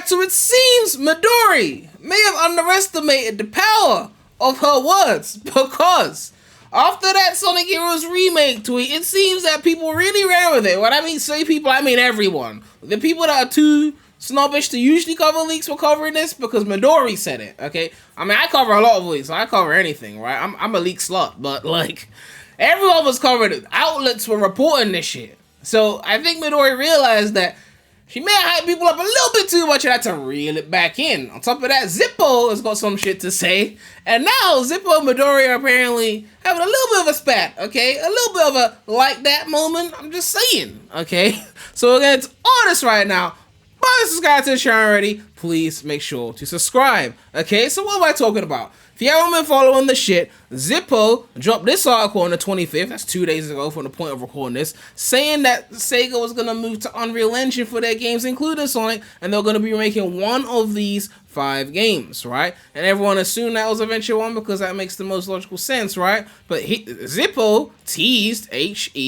to it seems Midori may have underestimated the power of her words, because after that Sonic Heroes Remake tweet, it seems that people really ran with it. When I mean say people, I mean everyone. The people that are too snobbish to usually cover leaks were covering this because Midori said it, okay? I mean, I cover a lot of leaks, so I cover anything, right? I'm a leak slut, but like, everyone was covering it. Outlets were reporting this shit. So I think Midori realized that she may have hyped people up a little bit too much and had to reel it back in. On top of that, Zippo has got some shit to say. And now Zippo and Midori are apparently having a little bit of a spat, okay? A little bit of a like that moment. I'm just saying, okay? So we're going to all this right now. But if you subscribe to the channel already, please make sure to subscribe, okay? So what am I talking about? If you haven't been following the shit, Zippo dropped this article on the 25th, that's 2 days ago from the point of recording this, saying that Sega was going to move to Unreal Engine for their games, including Sonic, and they're going to be making one of these 5 games, right? And everyone assumed that was Adventure 1 because that makes the most logical sense, right? But Zippo teased Heroes,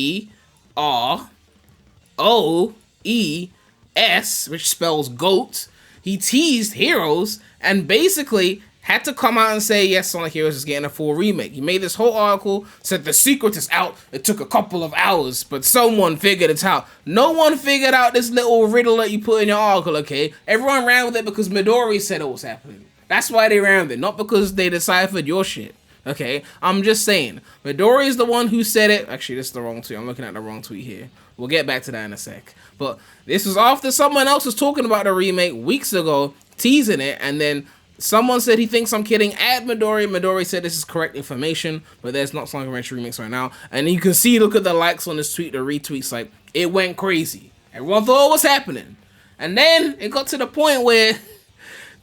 which spells GOAT. He teased Heroes and basically had to come out and say, yes, Sonic Heroes is getting a full remake. He made this whole article, said the secret is out. It took a couple of hours, but someone figured it out. No one figured out this little riddle that you put in your article, okay? Everyone ran with it because Midori said it was happening. That's why they ran with it, not because they deciphered your shit, okay? I'm just saying. Midori is the one who said it. Actually, this is the wrong tweet. I'm looking at the wrong tweet here. We'll get back to that in a sec. But this was after someone else was talking about the remake weeks ago, teasing it, and then someone said he thinks I'm kidding at Midori. Midori said this is correct information, but there's not Sonic Adventure Remix right now. And you can see, look at the likes on this tweet, the retweets, like, it went crazy. Everyone thought it was happening. And then it got to the point where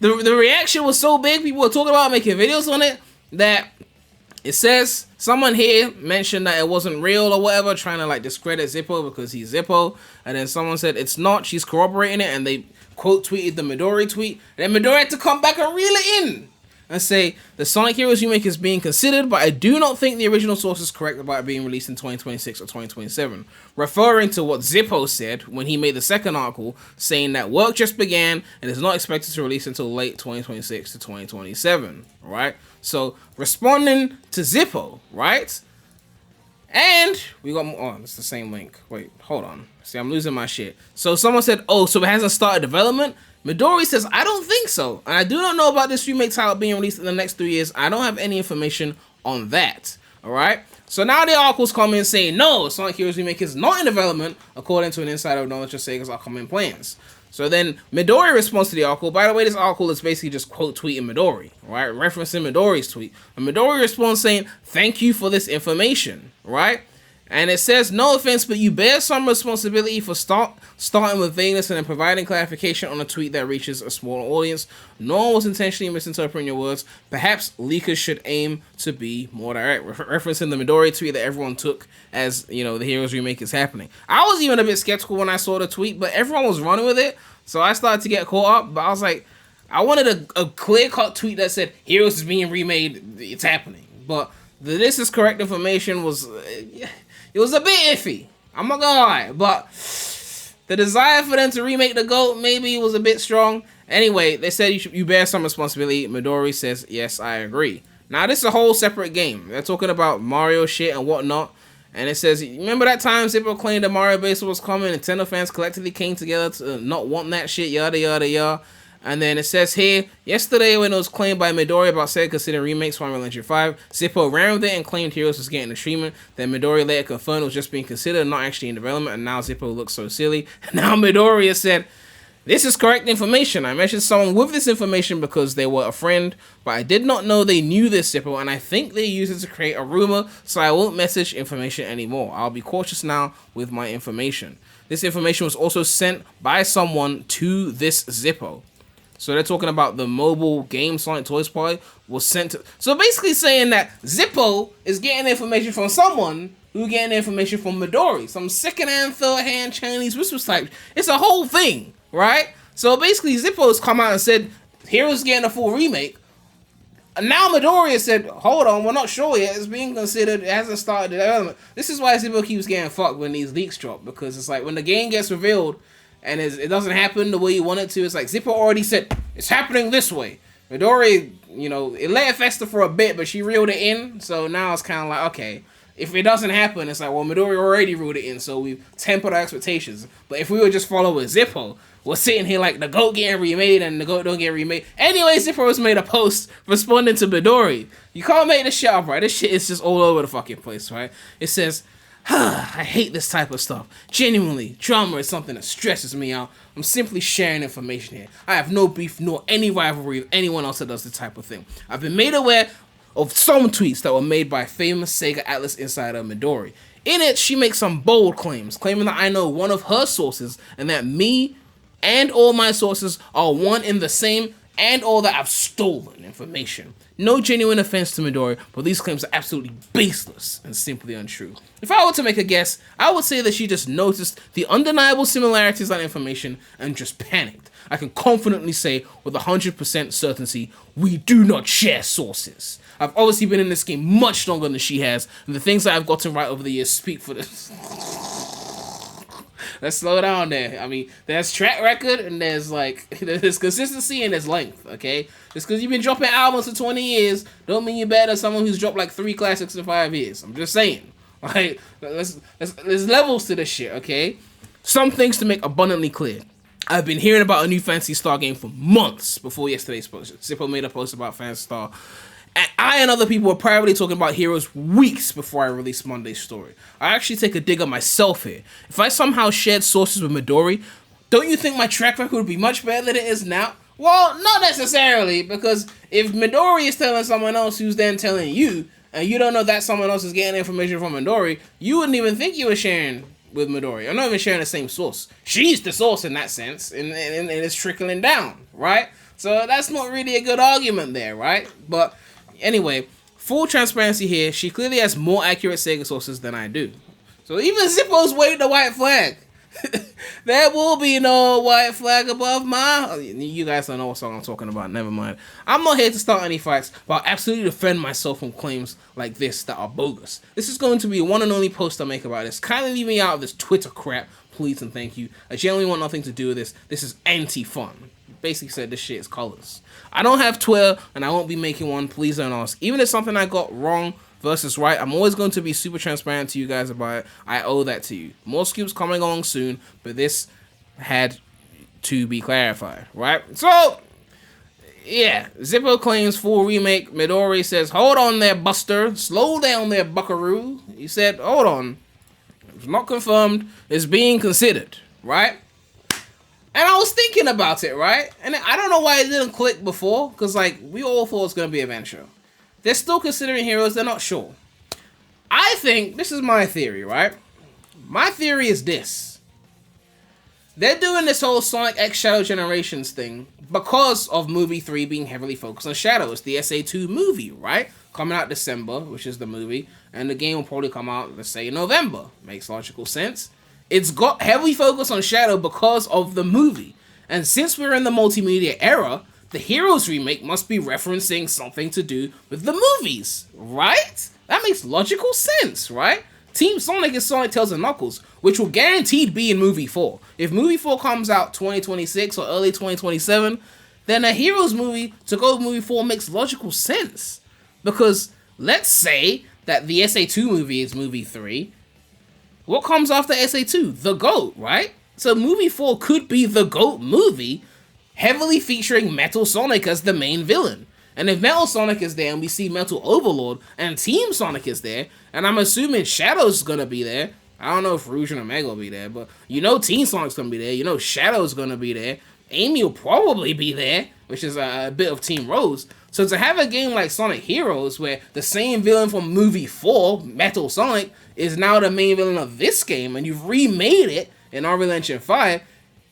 the reaction was so big, people were talking about making videos on it, that it says, someone here mentioned that it wasn't real or whatever, trying to like discredit Zippo because he's Zippo. And then someone said it's not, she's corroborating it, and they quote tweeted the Midori tweet. And then Midori had to come back and reel it in and say, the Sonic Heroes remake is being considered, but I do not think the original source is correct about it being released in 2026 or 2027. Referring to what Zippo said when he made the second article, saying that work just began and is not expected to release until late 2026 to 2027, right? So, responding to Zippo, right? And we got more. Oh, it's the same link. Wait, hold on. See, I'm losing my shit. So someone said, oh, so it hasn't started development? Midori says, I don't think so. And I do not know about this remake title being released in the next 3 years. I don't have any information on that. All right? So now the articles come in saying, no, Sonic Heroes Remake is not in development, according to an insider of knowledge of Sega's upcoming plans. So then Midori responds to the article. By the way, this article is basically just quote tweeting Midori, right? Referencing Midori's tweet. And Midori responds saying, thank you for this information, right? And it says, no offense, but you bear some responsibility for starting with vagueness and then providing clarification on a tweet that reaches a smaller audience. No one was intentionally misinterpreting your words. Perhaps leakers should aim to be more direct. Referencing the Midori tweet that everyone took as, you know, the Heroes Remake is happening. I was even a bit skeptical when I saw the tweet, but everyone was running with it. So I started to get caught up, but I was like, I wanted a clear-cut tweet that said, Heroes is being remade, it's happening. But this is correct information was... it was a bit iffy, I'm not gonna lie, but the desire for them to remake the GOAT maybe was a bit strong. Anyway, they said you bear some responsibility. Midori says, yes, I agree. Now, this is a whole separate game. They're talking about Mario shit and whatnot, and it says, remember that time Zippo claimed that Mario Base was coming, Nintendo fans collectively came together to not want that shit, yada, yada, yada. And then it says here, yesterday when it was claimed by Midori about Sega considering remakes for Unreal Engine 5, Zippo ran with it and claimed Heroes was getting the treatment. Then Midori later confirmed it was just being considered, not actually in development, and now Zippo looks so silly. Now Midori has said, this is correct information. I mentioned someone with this information because they were a friend, but I did not know they knew this Zippo, and I think they used it to create a rumor, so I won't message information anymore. I'll be cautious now with my information. This information was also sent by someone to this Zippo. So they're talking about the mobile game Sonic Toys Party was sent to... So basically saying that Zippo is getting information from someone who getting information from Midori. Some second-hand, third-hand Chinese whisper type. It's a whole thing, right? So basically Zippo's come out and said, Heroes getting a full remake. And now Midori has said, hold on, we're not sure yet. It's being considered. It hasn't started development. This is why Zippo keeps getting fucked when these leaks drop. Because it's like when the game gets revealed... and it doesn't happen the way you want it to. It's like Zippo already said it's happening this way. Midori, it let it fester for a bit, but she reeled it in. So now it's kind of like, okay, if it doesn't happen, it's like, well, Midori already reeled it in, so we've tempered our expectations. But if we would just follow with Zippo, we're sitting here like the GOAT getting remade and the GOAT don't get remade. Anyway, Zippo has made a post responding to Midori. You can't make this shit up, right? This shit is just all over the fucking place, right? It says, I hate this type of stuff. Genuinely, drama is something that stresses me out. I'm simply sharing information here. I have no beef nor any rivalry with anyone else that does this type of thing. I've been made aware of some tweets that were made by famous Sega Atlas insider Midori. In it, she makes some bold claims, claiming that I know one of her sources and that me and all my sources are one in the same, and all that I've stolen information. No genuine offense to Midori, but these claims are absolutely baseless and simply untrue. If I were to make a guess, I would say that she just noticed the undeniable similarities on information and just panicked. I can confidently say with 100% certainty, we do not share sources. I've obviously been in this game much longer than she has, and the things that I've gotten right over the years speak for this. Let's slow down there. I mean, there's track record and there's consistency and there's length, okay? Just because you've been dropping albums for 20 years don't mean you're better than someone who's dropped like 3 classics in 5 years. I'm just saying. Like, there's levels to this shit, okay? Some things to make abundantly clear. I've been hearing about a new Phantasy Star game for months before yesterday's post. Zippo made a post about Phantasy Star. And I and other people were privately talking about Heroes weeks before I released Monday's story. I actually take a dig at myself here. If I somehow shared sources with Midori, don't you think my track record would be much better than it is now? Well, not necessarily, because if Midori is telling someone else who's then telling you, and you don't know that someone else is getting information from Midori, you wouldn't even think you were sharing with Midori. I'm not even sharing the same source. She's the source in that sense, and it's trickling down, right? So that's not really a good argument there, right? But anyway, full transparency here, she clearly has more accurate Sega sources than I do. So even Zippo's waving the white flag. There will be no white flag above my... You guys don't know what song I'm talking about, never mind. I'm not here to start any fights, but I'll absolutely defend myself from claims like this that are bogus. This is going to be the one and only post I make about this. Kindly leave me out of this Twitter crap, please and thank you. I genuinely want nothing to do with this. This is anti-fun. Basically said this shit is colors. I don't have Twitter, and I won't be making one. Please don't ask. Even if it's something I got wrong versus right, I'm always going to be super transparent to you guys about it. I owe that to you. More scoops coming along soon, but this had to be clarified, right? So, yeah, Zippo claims full remake. Midori says, hold on there, Buster. Slow down there, buckaroo. He said, hold on. It's not confirmed. It's being considered, right? And I was thinking about it, right? And I don't know why it didn't click before, because, like, we all thought it was going to be a Venture. They're still considering Heroes. They're not sure. I think, this is my theory, right? My theory is this. They're doing this whole Sonic X Shadow Generations thing because of movie 3 being heavily focused on Shadow. It's the SA2 movie, right? Coming out December, which is the movie. And the game will probably come out, let's say, in November. Makes logical sense. It's got heavily focused on Shadow because of the movie. And since we're in the multimedia era, the Heroes remake must be referencing something to do with the movies, right? That makes logical sense, right? Team Sonic is Sonic, Tails, and Knuckles, which will guaranteed be in movie 4. If movie 4 comes out 2026 or early 2027, then a Heroes movie to go with movie 4 makes logical sense. Because let's say that the SA2 movie is movie 3. What comes after SA2? The GOAT, right? So movie 4 could be the GOAT movie, heavily featuring Metal Sonic as the main villain. And if Metal Sonic is there and we see Metal Overlord and Team Sonic is there, and I'm assuming Shadow's gonna be there. I don't know if Rouge and Omega will be there, but you know Team Sonic's gonna be there. You know Shadow's gonna be there. Amy will probably be there, which is a bit of Team Rose. So to have a game like Sonic Heroes where the same villain from movie 4, Metal Sonic, is now the main villain of this game, and you've remade it in Unreal Engine 5,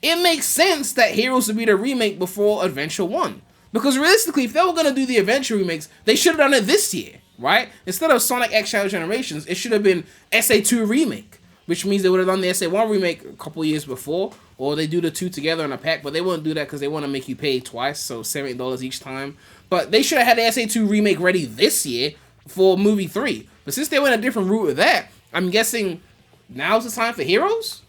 it makes sense that Heroes would be the remake before Adventure 1. Because realistically, if they were going to do the Adventure remakes, they should have done it this year, right? Instead of Sonic X Shadow Generations, it should have been SA2 Remake, which means they would have done the SA1 remake a couple years before, or they do the two together in a pack, but they wouldn't do that because they want to make you pay twice, so $70 each time. But they should have had the SA2 Remake ready this year for movie 3. But since they went a different route with that, I'm guessing now's the time for Heroes?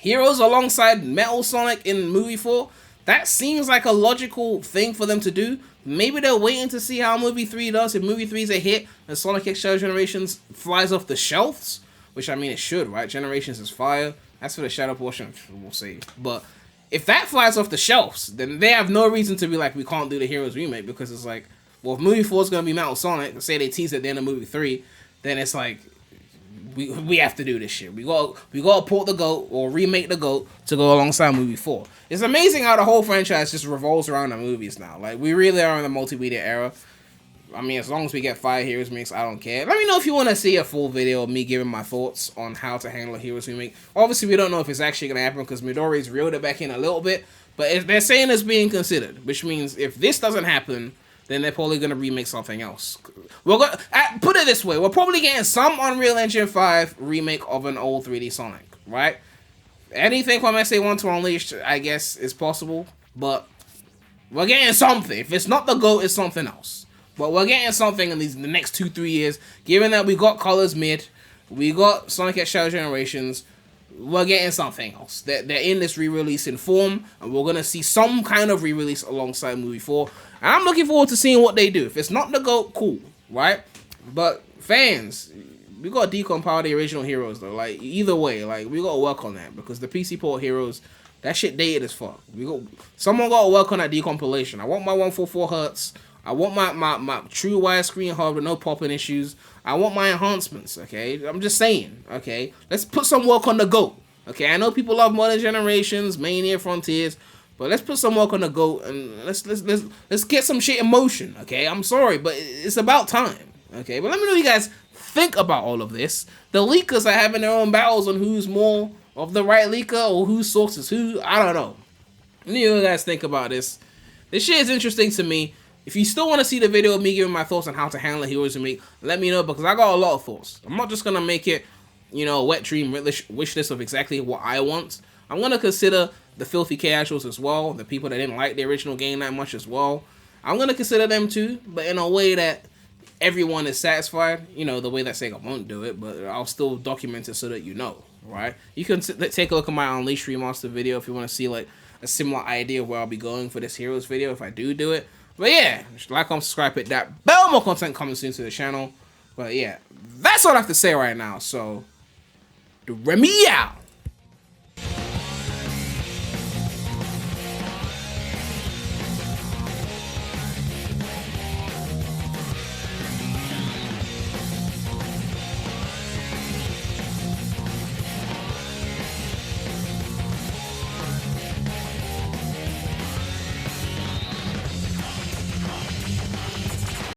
Heroes alongside Metal Sonic in movie 4, that seems like a logical thing for them to do. Maybe they're waiting to see how movie 3 does. If movie 3 is a hit and Sonic X Shadow Generations flies off the shelves, which I mean it should, right? Generations is fire. That's for the Shadow portion, we'll see. But if that flies off the shelves, then they have no reason to be like, we can't do the Heroes remake, because it's like, well, if movie 4 is going to be Metal Sonic, say they tease at the end of movie 3, then it's like, we have to do this shit. We gotta port the GOAT or remake the GOAT to go alongside movie 4. It's amazing how the whole franchise just revolves around the movies now. Like, we really are in the multimedia era. I mean, as long as we get 5 Heroes remakes, I don't care. Let me know if you want to see a full video of me giving my thoughts on how to handle a Heroes remake. Obviously, we don't know if it's actually going to happen because Midori's reeled it back in a little bit. But they're saying it's being considered, which means if this doesn't happen, then they're probably going to remake something else. Put it this way, we're probably getting some Unreal Engine 5 remake of an old 3D Sonic, right? Anything from SA1 to Unleashed, I guess, is possible. But we're getting something. If it's not the GOAT, it's something else. But we're getting something in the next 2-3 years. Given that we got Colors Mid, we got Sonic X Shadow Generations, we're getting something else. They're in this re-release in form, and we're going to see some kind of re-release alongside movie 4. And I'm looking forward to seeing what they do. If it's not the GOAT, cool, right? But fans, we got to decompile the original Heroes, though. Like, either way, like, we got to work on that, because the PC port Heroes, that shit dated as fuck. Someone got to work on that decompilation. I want my 144 Hz. I want my true widescreen hub with no popping issues. I want my enhancements, okay? I'm just saying, okay? Let's put some work on the GOAT, okay? I know people love Modern Generations, Mania, Frontiers, but let's put some work on the GOAT and let's get some shit in motion, okay? I'm sorry, but it's about time, okay? But let me know what you guys think about all of this. The leakers are having their own battles on who's more of the right leaker or whose source is who. I don't know. Let me know what you guys think about this. This shit is interesting to me. If you still want to see the video of me giving my thoughts on how to handle Heroes remake, let me know, because I got a lot of thoughts. I'm not just going to make it, you know, a wet dream wish list of exactly what I want. I'm going to consider the filthy casuals as well, the people that didn't like the original game that much as well. I'm going to consider them too, but in a way that everyone is satisfied. You know, the way that Sega won't do it, but I'll still document it so that you know, right? You can take a look at my Unleashed Remaster video if you want to see, like, a similar idea of where I'll be going for this Heroes video if I do it. But yeah, like, comment, subscribe, hit that bell, more content coming soon to the channel. But yeah, that's all I have to say right now. So, the Remy out.